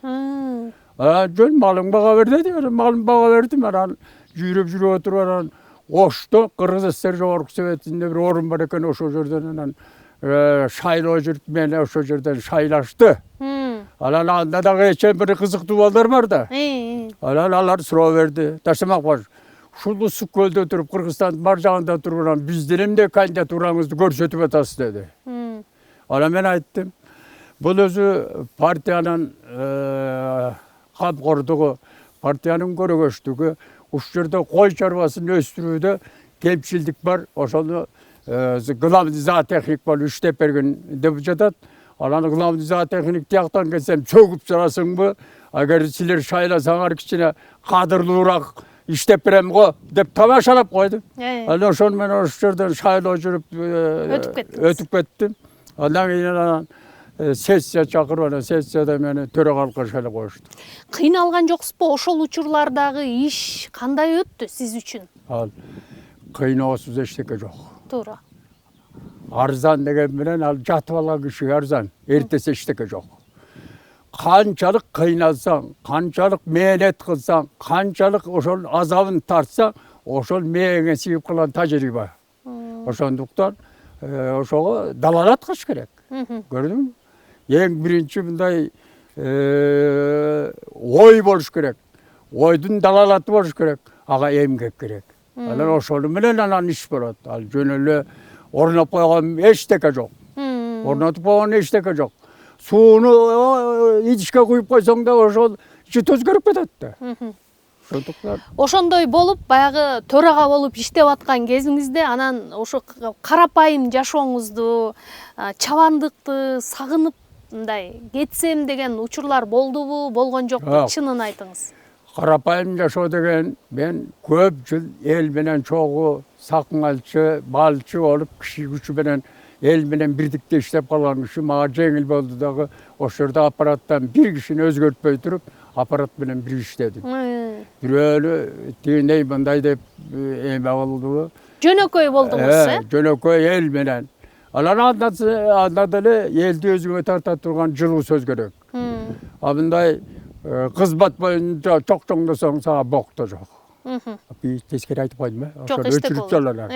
Жөн малың бага бер деди. Малым бага бердим. Анан жүрүп отуруп анан Ошто Кыргыз ССР Жогорку Советинде бир орун бар экен, ошол жерден анан шайлоо жүрүп мени ошол жерден шайлашты. Анан анда дагы эче бир кызыктуу балдар бар да. Анан алар суроо берди. Таштамак бар. Ушул Ысык көлдө туруп, Кыргызстандын бар жагында туруп, анан биздин эмне кандидатураңызды көрсөтүп атасыз деди. Анан мен айттым, бул өзү партиянын камкордугу, партиянын көрөгөчтүгү, уш жерде кой чарбасын өстүрүүдө кемчилдик бар. Ошону главный зоотехник болуп иштеп берген деп жатат. Анан главный зоотехник тияктан келсем чөгүп сурасыңбы? Агар силер шайласаңар кичине кадырлуураак иштеп берем го деп тамашалап койду. Анан ошону мен ошол жерден шайлоо жүрүп өтүп кеттим. Андан кийин сессия чакырып, анан сессияда мени төрагалыкка шайлап коюшту. Кыйналган жоксузбу? Ошол учурлардагы иш кандай өттү сиз үчүн? Ал кыйноосуз эчтеке жок. Туура. Арзан деген менен ал жатып алган кишиге арзан, эртесе эчтеке жок. Канчалык кыйналсаң, канчалык мээнет кылсаң, канчалык ошол азабын тартсаң, ошол мээңе сиңип калган тажрыйба. Ошондуктан ошого далалат кылыш керек. Көрдүңбү? Эң биринчи мындай ой болуш керек. Ойдун далалаты болуш керек. Ага эмгек керек. Анан ошол менен анан иш болот. Ал жөн эле орноп койгон эчтеке жок. Орнотуп койгон эчтеке жок. Сууну идишке куюп койсоң да ошол жыт өзгөрүп кетет да. Ошондуктан Ошондой болуп, баягы төрага болуп иштеп аткан кезиңизде анан ошо карапайым жашооңузду, чабандыкты сагынып мындай кетсем деген учурлар болдубу, болгон жокпу? Чынын айтыңыз. Карапайым жашоо деген мен көп жыл эл менен чогуу сакыңалчы, балчы болуп, киши күчү менен эл менен бирдикте иштеп калган киши мага жеңил болду дагы. Ошол жерде аппараттан бир кишини өзгөртпөй туруп, аппарат менен бир иштедим. Бирөөнү тигиндей мындай деп эме болду. Жөнөкөй болдуңуз, Жөнөкөй эл менен. Анан анда деле элди өзүңө тарта турган жылуу сөз керек. А мындай кызмат боюнча чокчоңдосоң сага бок да жок. Тескери айтып койдум, Жок, ошону өчүрүп сал анан.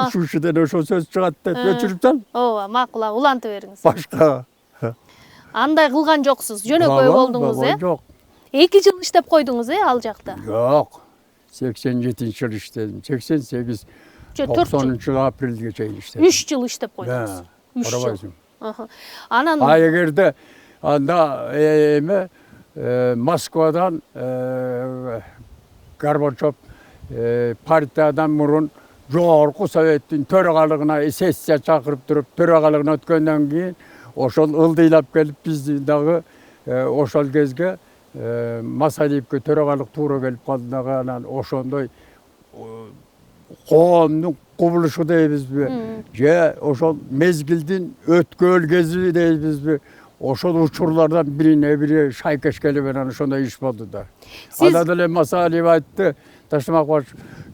Ушушуден ошол сөз чыгат деп өчүрүп сал. Ооба, макул, улантып бериңиз. Башка. Андай кылган жоксуз, жөнөкөй болдуңуз, Жок. 2 жыл иштеп койдуңуз, ал жакта? Жок. 87-жыл иштедим. 88 90 апрелге чейин иштедим. 3 жыл иштеп койдуңуз. 3 жыл. Анан эгерде анда эме Москвадан Горбачев партиядан мурун жогорку советтин төрагалыгына сессия чакырып туруп, төрагалыгына өткөндөн кийин ошол ылдыйлап келип бизди дагы ошол кезге Масалиевке төрагалык туура келип калды дагы. Анан ошондой коомдун кубулушу дейбизби, же ошол мезгилдин өткөл кези дейбизби, ошол учурлардан бирине бири шайкеш келип анан ошондой иш болду да. Анда деле Масалиев айтты, Таштамак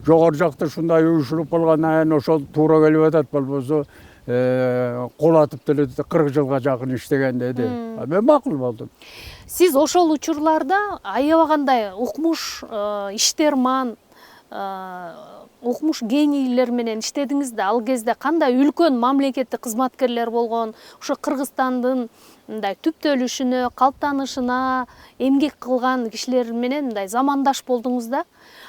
жогору жакта ушундай уюшуруп калгандан кийин ошол туура келип атат, болбосо кол атып деле 40 жылга жакын иштеген деди. Мен макул болдум. Сиз ошол учурларда аябагандай укмуш иштерман, укмуш генийлер менен иштедиңиз да. Ал кезде кандай үлкөн мамлекеттик кызматкерлер болгон, ошо Кыргызстандын мындай түптөлүшүнө, калыптанышына эмгек кылган кишилер менен мындай замандаш болдуңуз да.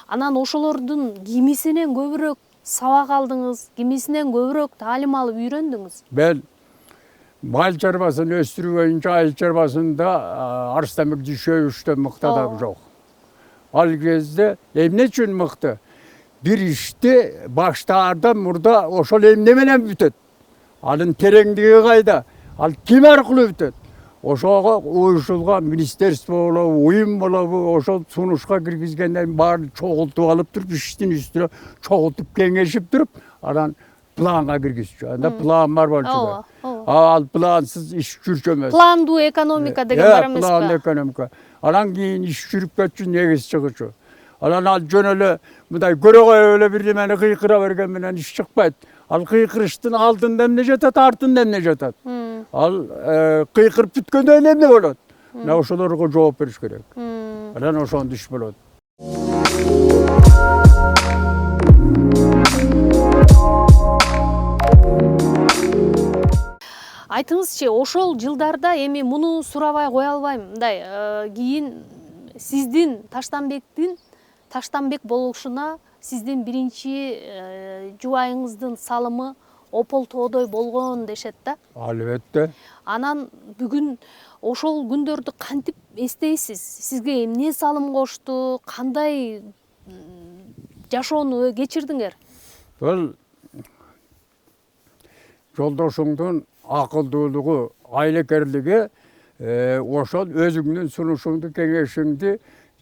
Анан ошолордун кимисинен көбүрөөк сабак алдыңыз, кимисинен көбүрөөк таалим алып үйрөндүңүз? Мен мал чарбасын өстүрүү боюнча айыл чарбасында Арыстанбек Дүйшөбүчтөн мыкты адам жок. Ал кезде эмне үчүн мыкты? Бир ишти баштаардан мурда ошол эмне менен бүтөт? Анын тереңдиги кайда? Ал ким аркылуу бүтөт? Ошого уюшулган министерство болобу, уюм болобу, ошол сунушка киргизгенден баарын чогултуп алып туруп, иштин үстүнө чогултуп кеңешип туруп, анан планга киргизчү. Анда план бар болчу да. Ал плансыз иш жүрчү эмес. Пландуу экономика деген бар эмеспи? Пландуу экономика. Анан кийин иш жүрүп кетчү, негиз чыгычу. Анан ал жөн эле мындай көрөгөй эле бир немени кыйкыра берген менен иш чыкпайт. Ал кыйкырыштын алдында эмне жатат, артында эмне жатат? Ал кыйкырып бүткөндөн кийин эмне болот? Мына ошолорго жооп бериш керек. Анан ошондо иш болот. Айтыңызчы, ошол жылдарда эми муну сурабай кое албайм. Мындай кийин сиздин Таштамбек болушуна сиздин биринчи жубайыңыздын салымы опол тоодой болгон дешет да. Албетте. Анан бүгүн ошол күндөрдү кантип эстейсиз? Сизге эмне салым кошту? Кандай жашоону кечирдиңер? Бул жолдошуңдун akıldılığı, ailekerligi oşol özüңdün sunuşuңdu, kеңешиңди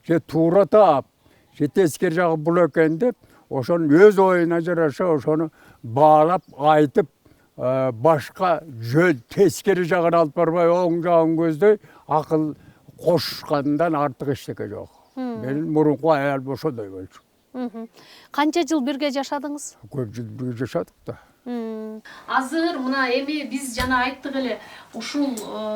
же туура таап, же тескери жагы бул экен деп, ошонун өз оюна жараша ошону баалап, айтып, башка жөн тескери жагын алып барбай, оң жагын көздөй акыл кошкандан артык эчтеке жок. Менин мурунку аял ошондой болчу. Канча жыл бирге жашадыңыз? Көп жыл бирге жашадык да. Азыр мына эми биз жана айттык эле, ушул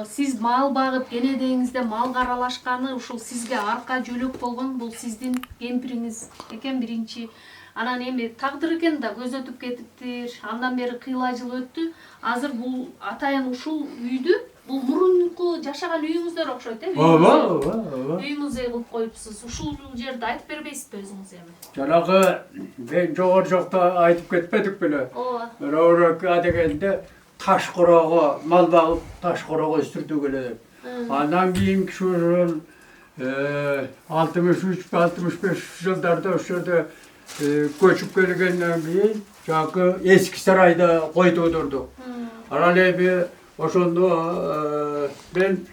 сиз мал багып кенедеңизде малга аралашканы ушул сизге арка жөлөк болгон, бул сиздин кемпириңиз экен биринчи. Анан эми тагдыр экен да көз өтүп кетиптир. Андан бери кыйла жыл өттү. Азыр бул атайын ушул үйдү, бул мурунку жашаган үйүңүздөр окшойт э? Ооба. Үй музей кылып коюпсуз. Ушул жерди айтып бербейсизби өзүңүз эми? Жанагы мен жогору жакта айтып кетпедик беле. Ооба. Рорка дегенде таш корого, мал багып таш корого өстүрдүк эле деп. Андан кийин ушул 63-65 жылдарда ошол жерде көчүп келгенден кийин жакы эски сарайда койдурдук. Анан эми ошондо мен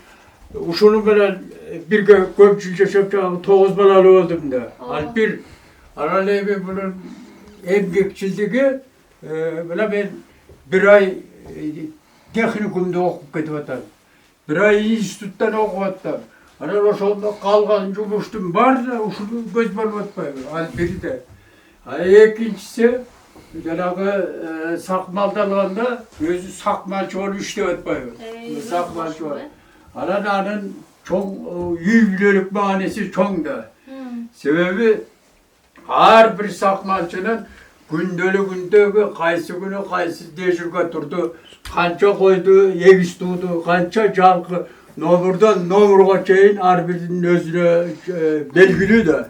ушуну менен бирге көп жыл жашап жагы 9 балалуу болдум да. Ал бир анан эми мунун эмгекчилдиги мына мен бир ай техникумда окуп кетип атам. Бир ай институттан окуп атам. Анан ошондо калган жумуштун баары ушуну көз барып атпайбы. Ал бирде. Экинчиси жанагы сакмалдалганда өзү сакмалчы болуп иштеп атпайбы. Сакмалчы болуп. Анан анын чоң үй бүлөлүк мааниси чоң да. Себеби ар бир сакмалчынын күндөлүгүндөгү кайсы күнү кайсы дежурга турду, канча койду эгиз тууду, канча жалкы номурдан номурга чейин ар биринин өзүнө белгилүү да.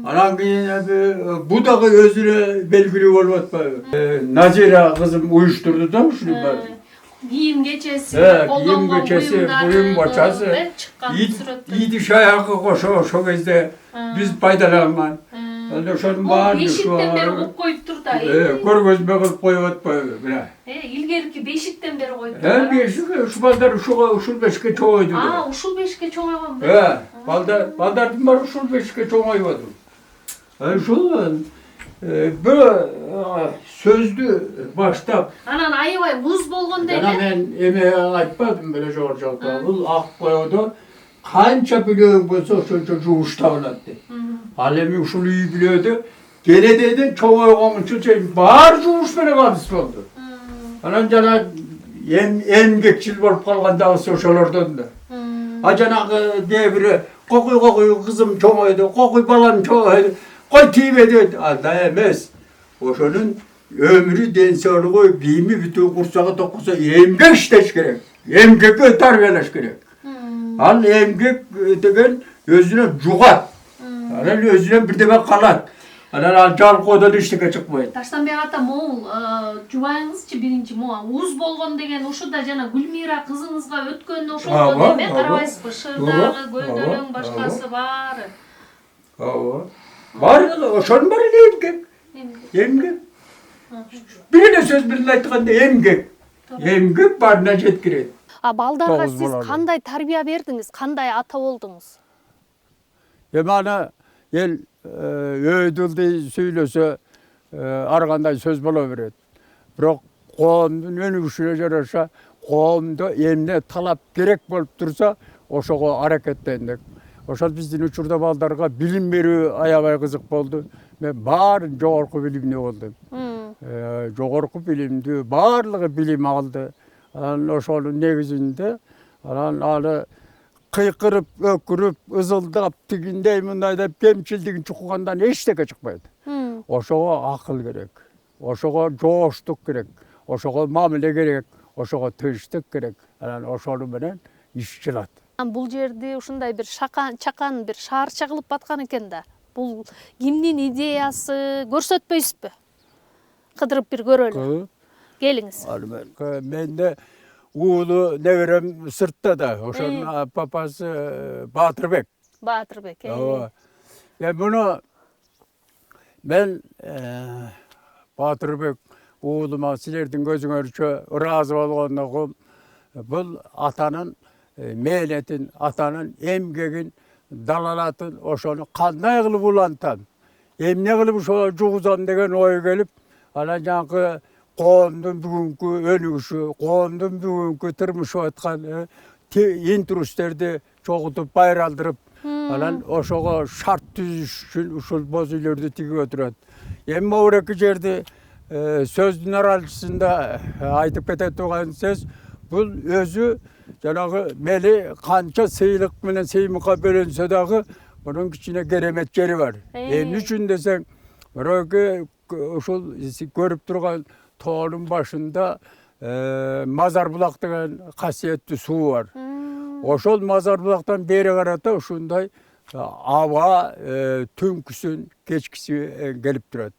Анан кийин бу дагы өзүнө белгилүү болуп атпайбы. Назира кызым уюштурду да ушунун баарын. Кийим кечеси, кийим кечеси, буюм бачасы, идиш аягы кошо ошол кезде биз пайдаланган. Ошонун баарын бешиктен бери коюп коюптур да. Көргөзмө кылып коюп атпайбы, бира. Илгерки бешиктен бери коюптур. Бешик, ушул балдар ушул бешикке чоңойду. Ушул бешикке чоңойгонбу? Балдардын баары ушул бешикке чоңойбоду. Ушул бир сөздү баштап. Анан аябай муз болгон дейли. Жана мен эме айтпадым беле жогору жакта. Бул ак коодо канча билөөң болсо ошончо жууш табылат деп. Ал эми ушул үй бүлөдө кенедейден чоңойгончу чейин баары жууш менен кабыс болду. Анан жана эмгекчил болуп калган дагысы ошолордон да. Жанагы дебири кокуй кызым чоңойду, кокуй балам чоңойду, кой тийбеди. Анда эмес. Ошонун өмүрү, ден соолугу, кийими бүтүү курсагы токкусо эмгек иштеш керек. Эмгекке тарбиялаш керек. Ал эмгек деген өзүнө жугат. Анан өзүнөн бирдеме калат. Анан ал жалкоодон эчтеке чыкпайт. Таштанбек ата, могул жубайыңызчы биринчи уз болгон деген ушуда жана Гүлмира кызыңызга өткөн ошол эме карабайсызбы? Шырдагы, көлдөлөң башкасы баары. Ооба. Баары ошонун баары эмгек. Эмгек. Бир эле сөз менен айтканда эмгек. Эмгек баарына жеткирет. Балдарга сиз кандай тарбия бердиңиз? Кандай ата болдуңуз? Эми аны эл өйдүлдү сүйлөсө ар кандай сөз боло берет. Бирок коомдун өнүгүшүнө жараша коомдо эмне талап керек болуп турса, ошого аракеттендик. Ошол биздин учурда балдарга билим берүү аябай кызык болду. Мен баарын жогорку билимдүү болдум. Жогорку билимдүү, баардыгы билим алды. Анан ошонун негизинде анан аны кыйкырып, өкүрүп, ызылдап, тигиндей мындай деп кемчилдигин чукугандан эчтеке чыкпайт. Ошого акыл керек, ошого жооштук керек, ошого мамиле керек, ошого тынчтык керек. Анан ошону менен иш чыгат. Бул жерди ушундай бир чакан бир шаарча кылып аткан экен да. Бул кимдин идеясы, көрсөтпөйсүзбү? Кыдырып бир көрөлү. Келиңиз. Менде уулу неберем сыртта да. Ошонун папасы Баатырбек. Баатырбек. Муну мен Баатырбек Oğluma sizlerden gözüngörçe razı bolgondugum bul atanın mehnetin, atanın emgegin, dalalatın oşonu kanday kılıp ulantam. Emne kılıp şola juğuzam degen oy gelip ana janky qoomdun bugünkü önügüşü, qoomdun bugünkü turmuşu atkan intrusтерди çoğutup bayraldırıp alan oşoga şart түзүш үчүн ушул боз үйлөрдү тигип отурат. Эми могу жерде сөздүн аралчысында айтып кете турган сөз бул өзү жанагы мели канча сыйлык менен сыймыкка бөлөнсө дагы мунун кичине керемет жери бар. Эмне үчүн десең, ушул көрүп турган тоонун башында Мазар булак деген касиеттүү суу бар. Ошол Мазар булактан бери карата ушундай аба түнкүсүн кечкиси келип турат.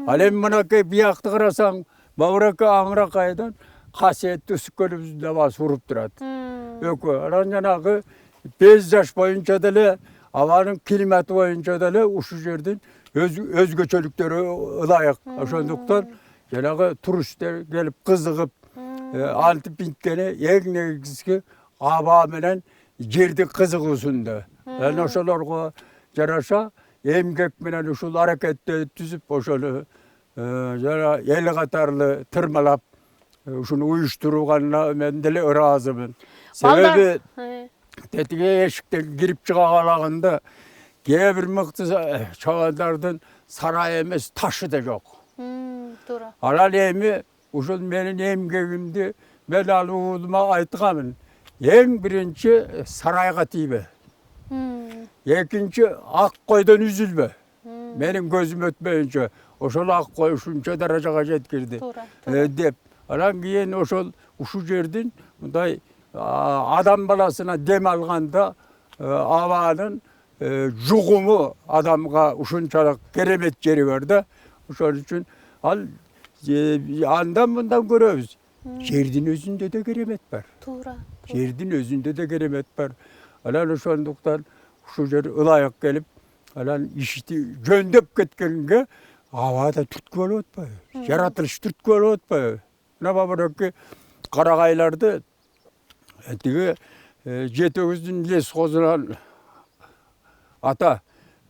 Ал эми мынакей биякты карасаң, багыракай аңыракайдан касиеттүү сүккөлүбүздүн абасы уруп турат. Анан жанагы пейзаж боюнча деле, абанын климаты боюнча деле ушул жердин өзгөчөлүктөрү ылайык. Ошондуктан жанагы туристтер келип кызыгып, антип инткени эң негизги аба менен жерди кызыгуусунда. Ana ошолорго жараша эмгек менен ушул аракетти түзүп ошону жана эл катарлы тырмалап ушуну уюштурганына мен деле ыраазымын. Себеби тетиге эшиктен кирип чыга калаганда кээ бир мыкты чабандардын сарайы эмес ташы да жок. Туура. Анан эми ушул менин эмгегимди мен ал уулума айткамын. Эң биринчи сарайга тийбе. Экинчи ак койдон үзүлбө. Менин көзүм өтпөйүнчө ошол ак кой ушунча даражага жеткирди деп. Анан кийин ошол ушул жердин мындай адам баласына дем алганда абанын жугуму адамга ушунчалык керемет жери бар да. Ошол үчүн ал андан мындан көрөбүз. Жердин өзүндө да керемет бар. Туура. Жердин өзүндө да керемет бар. Анан ошондуктан ушул жер ылайык келип, анан ишти жөндөп кеткенге абада түрткү болуп атпайбы? Жаратылыш түрткү болуп атпайбы? Мына бабыракы карагайларды тиги жетегиздин лес козунан ата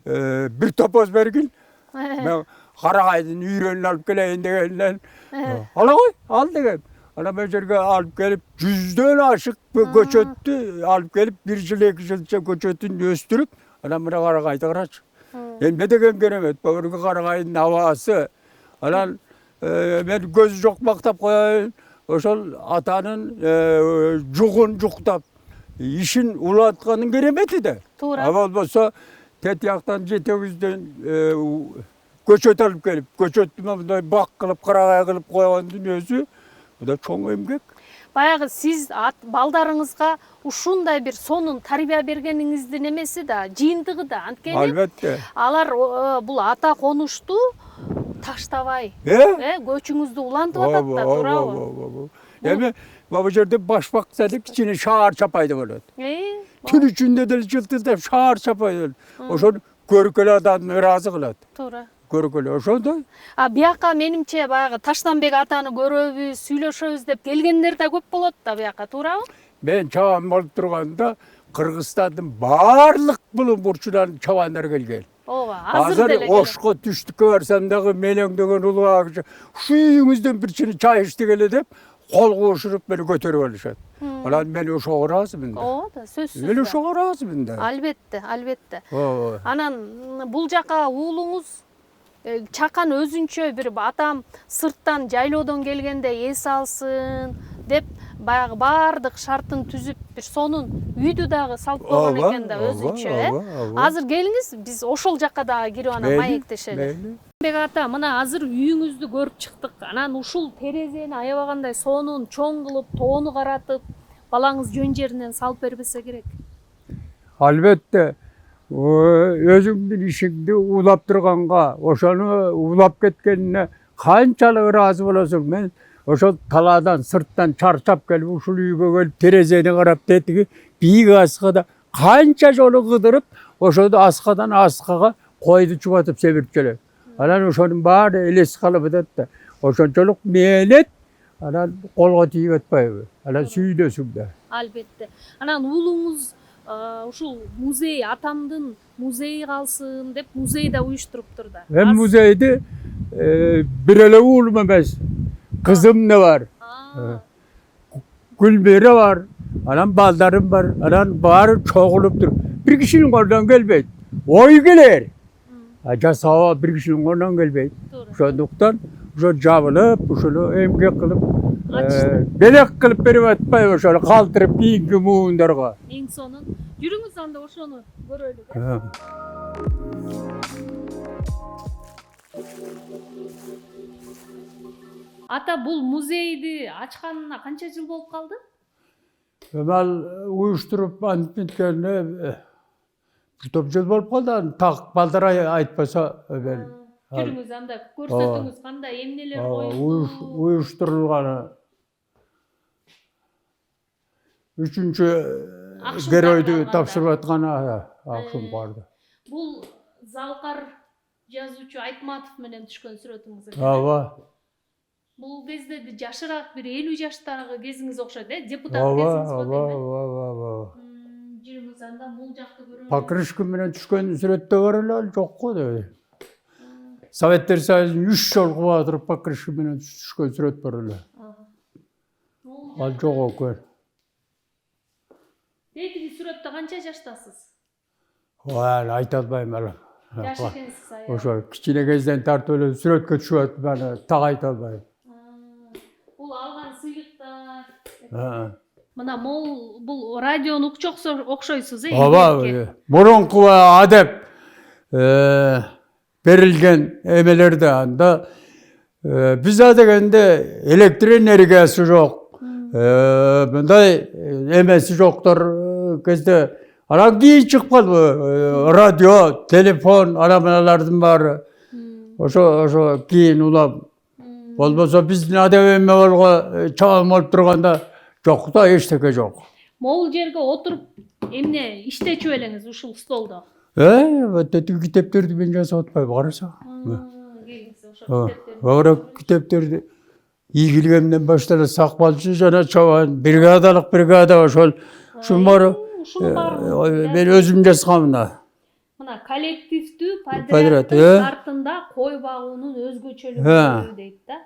бир топоз бергин. Мен карагайдын үйрөнүн алып келейин дегенден ала кой, ал деген. Ana bu жерге алып келип, жүздөн ашык көчөттү алып келип, 1 жыл 2 жылча көчөтүн өстүрүп, анан мына карагайды карачы. Эмне деген керемет, бөгөргө карагайдын абасы. Анан мен көзү жок мактап коеюн, ошол атанын жугун жуктап, ишин улатканын керемети да. Туура. Болбосо тет жактан жетегизден көчөт алып келип, көчөттү мындай бак кылып, карагай кылып койгондун өзү bu da çoğun emgek. Баягы сиз балдарыңызга ушундай бир сонун тарбия бергениңиздин эмеси да, жыйынтыгы да. Анткени Албетте. алар бул ата конушту таштабай, көчүңүздү улантып атат да, туурабы? Эми бу жерде башбак садык кичине шаар чапайды болот. Түн ичинде деле жылтырдап шаар чапайды. Ошону көркөлө адамды ыраазы кылат. Туура. Көркөлө ошондой. Бияка менимче баягы Таштанбек атаны көрөбүз, сүйлөшөбүз деп келгендер да көп болот да бияка, туурабы? Мен чабан болуп турганда Кыргызстандын баардык булун бурчунан чабандар келген. Ооба, азыр деле. Ошко түштүккө барсам дагы мелеңдеген улуу ушу үйүңүздөн бир чыны чай ичти келе деп кол куушуруп мени көтөрүп алышат. Анан мен ошого ыраазымын да. Ооба, сөзсүз. Мен ошого ыраазымын да. Албетте, албетте. Ооба. Анан бул жака уулуңуз чакан өзүнчө бир атам сырттан жайлоодон келгенде эс алсын деп баягы баардык шартын түзүп бир сонун үйдү дагы салып койгон экен да өзүнчө. Азыр келиңиз, биз ошол жакка дагы кирип анан маектешели. Бек ата, мына азыр үйүңүздү көрүп чыктык. Анан ушул терезени аябагандай сонун чоң кылып, тоону каратып, балаңыз жөн жеринен салып бербесе керек. Албетте. Өзүңдүн ишиңди улап турганга, ошону улап кеткенине канчалык ыраазы болосуң. Мен ошол талаадан сырттан чарчап келип, ушул үйгө келип, терезени карап, тетиги бийик аскада канча жолу кыдырып, ошону аскадан аскага койду чубатып себирип келем. Анан ошонун баары элес калып атат да. ошончолук мээнет анан колго тийип атпайбы. Анан сүйдөсүң да. Албетте. Анан уулуңуз ушул музей, атамдын музейи калсын деп музей да уюштуруптур да. Hem muzeyde bir ele уулum emez. Kızım ne var? Gülbere var. Anam baldarım var. Anam bağırıp çoğuluptur. Bir kişinin oradan gelmeydi. Oy gelir. Aca sağa bir kişinin oradan gelmeydi. Şonduktan şu cavılıp, şunu emgek kılıp, belek kılıp berip atpay şöyle kaldırıp kiyinki muğundarga. Eң сонун. Жүрүңүz анда ошону көрөлү. Ата, бул музейди ачканына канча жыл болуп калды? Ömer uyuşturup antitkende bir top jıl bolup kaldı. Tak baldara aytpasa Ömer. Жүрүңүз анда көрсөтүңүз кандай эмнелер коюлду? Uyuşturulganı. Üçüncü geroydu tapşırıp atkanı akşam vardı. Бул Залкар жазуучу Айтматов менен түшкөн сүрөтүңүз экен. Ава. Бул кезде жашыраак бир 50 жаштагы кезиңиз окшойт, депутат кезиңиz го дейм. Ава. Жүрүңүз анда бул жакты көрөлү. Pakırışkı менен түшкөн сүрөттө бар эле жок го деди. Советтер Союзунун 3 жол кубатырып Pakırışkı менен түшкөн сүрөт бар эле. Ал жок экен. Тетиги сүрөттө канча жаштасыз? Ой, айта албайм эле. Жаш экенсиз ая. Ошо кичине кезден тартып эле сүрөткө түшүп атып аны так айта албайм. Бул алган сыйлыктар. Мына бул радиону окшойсуз, Ооба, мурунку адеп берилген эмелерде анда биз дегенде электр энергиясы жок. Мындай эмеси жоктор кезде анан кийин чыгып калды радио, телефон, арамалардын баары. Ошо кийин улам. Болбосо биздин адеп эме болго чабан болуп турганда жок да, эчтеке жок. Могул жерге отуруп эмне иштечү элеңиз ушул столдо? Тетиги китептерди мен жасап атпайбы, караса. Ошо китептерди ийгилгемден башталып сакбалчы жана чабан бригадалык бригада ошол ушулар мен өзүм жазгам мына. Мына коллективдүү подряддын артында кой багуунун өзгөчөлүгү дейт да.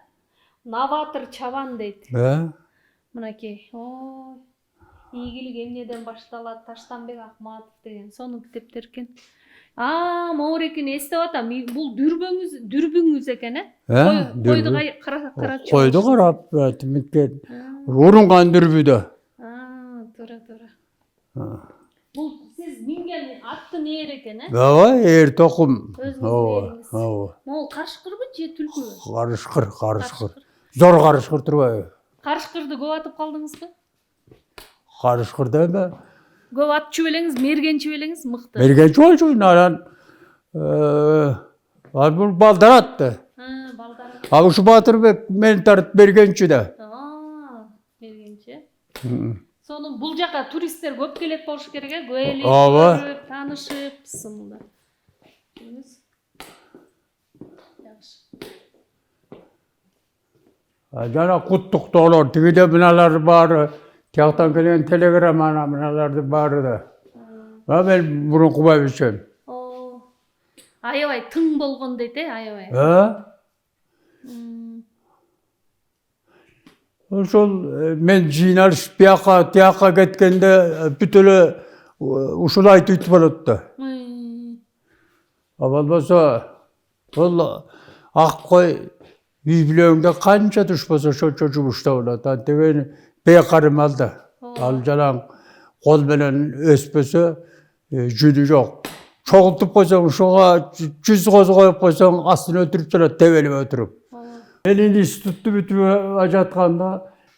Новатор чабан дейт. Мынакей. Ой. Ийгилик эмнеден башталат, Таштанбек Акматов деген сонун китептер экен. Моорекини эстеп атам. Бул дүрбүңүз экен, Койду карап. Койду карап, тимиткен. Урунган дүрбүдө. Туура. Бул сиз минген аттын ээри экен, Ооба, ээр токум. Ооба. Могул карышкырбы же түлкүбү? Карышкыр. Зор карышкыр турбайбы? Карышкырды көп атып калдыңызбы? Карышкырда эме? Көп атчу белеңиз, мергенчи белеңиз мыкты. Мергенчи болчу, анан ал бул балдар атты. Балдар. Ал ушу Батырбек мени тартып бергенчи да. Мергенчи. Сонун бул жака туристтер көп келет болуш керек, көөлөп, көрүп, таанышып, сымда. Жана куттуктоолор, тигиде мыналар баары, тияктан келген телеграмма мыналарды баары да. Мен мурунку байбичем. Аябай тың болгон дейт, аябай. Ошол мен жыйналыш тияка кеткенде бүт эле ушул айтып болот да. Болбосо бул ак кой үй бүлөгүңдө канча туш болсо ошончо жумушта болот. Антеген бейкарым алды. Ал жалаң кол менен өспөсө жүнү жок. Чогултуп койсоң ушуга 100 коз коюп койсоң астын өтүрүп турат, тебелип өтүрүп. Мен институтты бүтүп ажатканда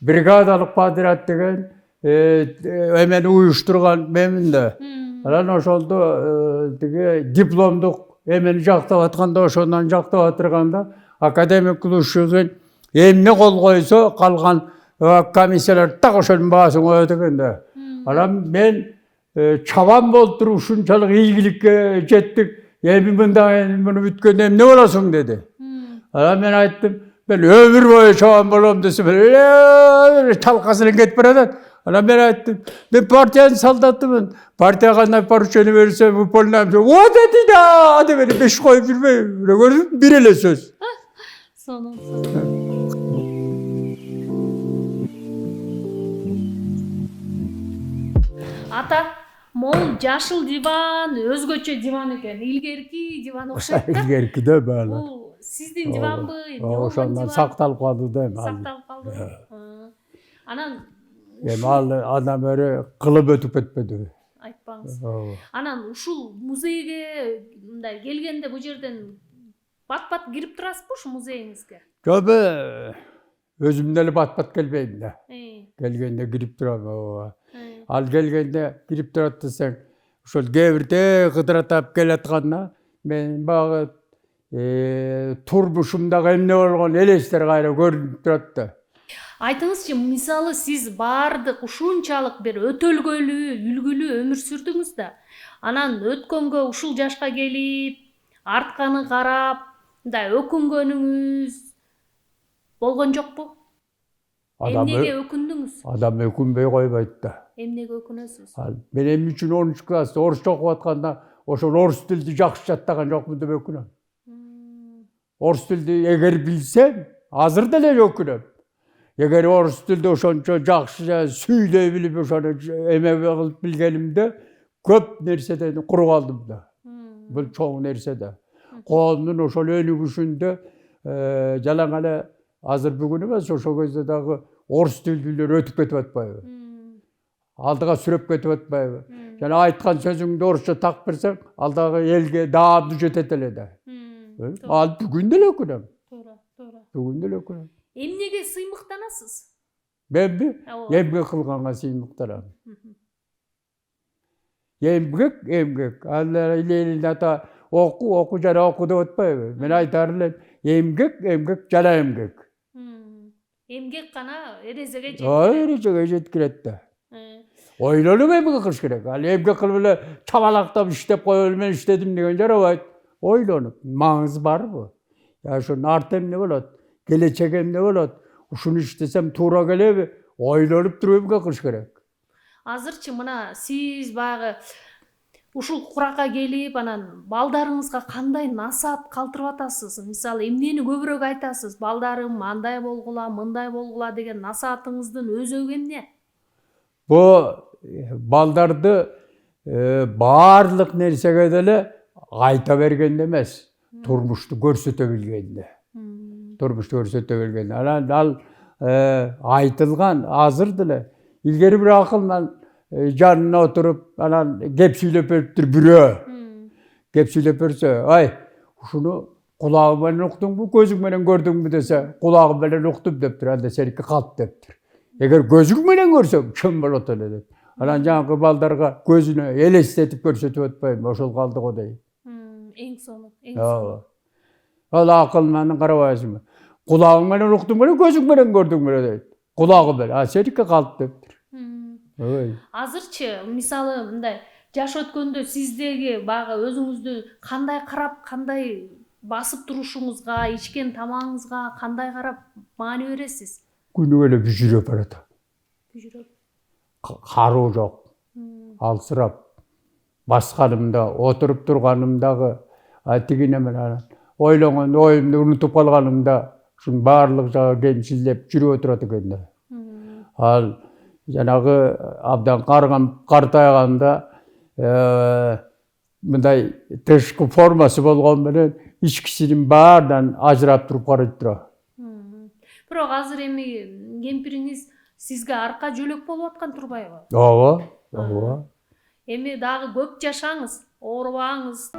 бригадалык подряд деген эмени уюштурган менмин да. Анан ошондо тиги дипломдук эмени жактап атканда ошондон жактап атырганда академик Кулушугун эмне кол койсо калган комиссиялар так ошонун баасын коет экен да. Анан мен чабан болуп туруп ушунчалык ийгиликке жеттик. Эми мындай муну бүткөндө эмне болосуң деди. Анан мен айттым, ben ömür boyu çoğan bolom desem çalkasını ketip baradat. Ana ben ayttım. Ben partiyanın saldatımın. Partiya kanday poruşeni verirse bu polunam. O dedi da. Hadi beni 5 koyup yürümeyin. Gördün bir ele söz. Сонун. Ата, могул жашыл диван өзгөчө диван экен. Илгерки диван окшойт да. İlgerki de böyle. Бул сиздин диванбы? Oşandan saktal kaldı değil mi? Сакталып калды. Анан Adam öyle kılıp ötüp etmedi. айтпаңыз. Анан ушул музейге мындай келгенде бул жерден бат-бат кирип турасызбы ушу музейиңизге? Tabi özümden bat gelmeyin de. Э, Gelgende girip duram. э. Al gelgende girip durat deseng. Şol gevirde gıdıratap geletkanna. Men bağı turmuşumda emne olgan eleşler gayrı görünüp durat da. Айтыңызчы, мисалы сиз баардык ушунчалык бир өтөлгөлүү, үлгүлүү өмүр сүрдүңүз да. Анан өткөнгө ушул жашка келип, артканы карап, мындай өкүнгөнүңүз болгон жокпу? Эмнеге өкүндүңүз? Adam ökünbey koybaydı da. Эмнеге өкүнөсүз? Benim için 13 klasta Orusça okuvatkanda oşol Orus dildi jakşı jattagan jokmун деп ökünöm. Orus dildi eger bilsem, hazır delе ökünöm. Eger Orus dildi oşonço jakşı süyley bilip oşonu emeğe kılıp bilgenimde köp nerseden kuru kaldım da. Bu çoğu nersede. Kolunun oşol önügüşünde jalangale hazır bugün emas oşo gözde dagı Orus dildiler ötüp ketip atpayбы. Алдыға сүрөп кетип атпайбы. Жана айткан сөзүңдү орусча так берсең, алдагы элге даамды жетет эле да. Ал бүгүн деле өкүнөм. Туура, туура. Бүгүн деле өкүнөм. Эмнеге сыймыктанасыз? Менби эмгек кылганга сыймыктанам. Эмгек. Алла илелин ата оку жана оку деп атпайбы. Мен айтар элем, эмгек жана эмгек. Эмгек гана эрезеге жетет. Эрезеге жеткирет да. Ойлонуп эмгек кылыш керек. Ал эмгек кылып эле чабалактап иштеп коюп мен иштедим деген жарабайт. Ойлонуп, маңызы барбы? Я ошонун арты эмне болот? Келечеги эмне болот? Ушуну иштесем туура келеби? Ойлонуп туруп эмгек кылыш керек. Азырчы мына сиз баягы ушул куракка келип, анан балдарыңызга кандай насаат калтырып атасыз? Мисалы, эмнени көбүрөөк айтасыз? Балдарым андай болгула, мындай болгула деген насаатыңыздын өзөгү эмне? Bu baldарды баарлык нерсеге деле айта бергенде эмес, турмушту көрсөтө билгенде. Турмушту көрсөтө билгенде. Анан ал айтылган азыр деле илгери бир акылдан жанына отуруп, анан кеп сүйлөп бериптир бирөө. Кеп сүйлөп берсе, ай, ушуну кулагың менен уктуңбу, көзүң менен көрдүңбү десе, кулагым менен уктум дептир, анда сеники калп дептир. Eğer gözük menen görsem kim bolot ele dep. Anan жаңы балдарга көзүнө элестетип көрсөтүп атпайбы, ошол калды го дейт. Эң соңу, эң соңу. Ал акыл менен карабайсыңбы? Кулагың менен уктуң беле, көзүң менен көрдүң беле дейт. Кулагы беле, а сеники калп дептир. Ой. Азырчы, мисалы, мындай жаш өткөндө сиздеги баягы өзүңүздү кандай карап, кандай басып турушуңузга, ичкен тамагыңызга кандай карап маани бересиз? Күнү эле бүжүрөп барат. Бүжүрөп. Кароо жок. Алсырап. Басканымда, отуруп турганымдагы тигине менен ойлогон оюмду унутуп калганымда ушунун баардык жагы кемчилдеп жүрүп отурат экен да. Ал жанагы абдан картайганда мындай тышкы формасы болгон менен ичкисинин баарынан ажырап туруп карайт тура. Бирок азыр эми кемпириңиз сизге арка жөлөк болуп аткан турбайбы? Ооба. Эми дагы көп жашаңыз, оорубаңыз.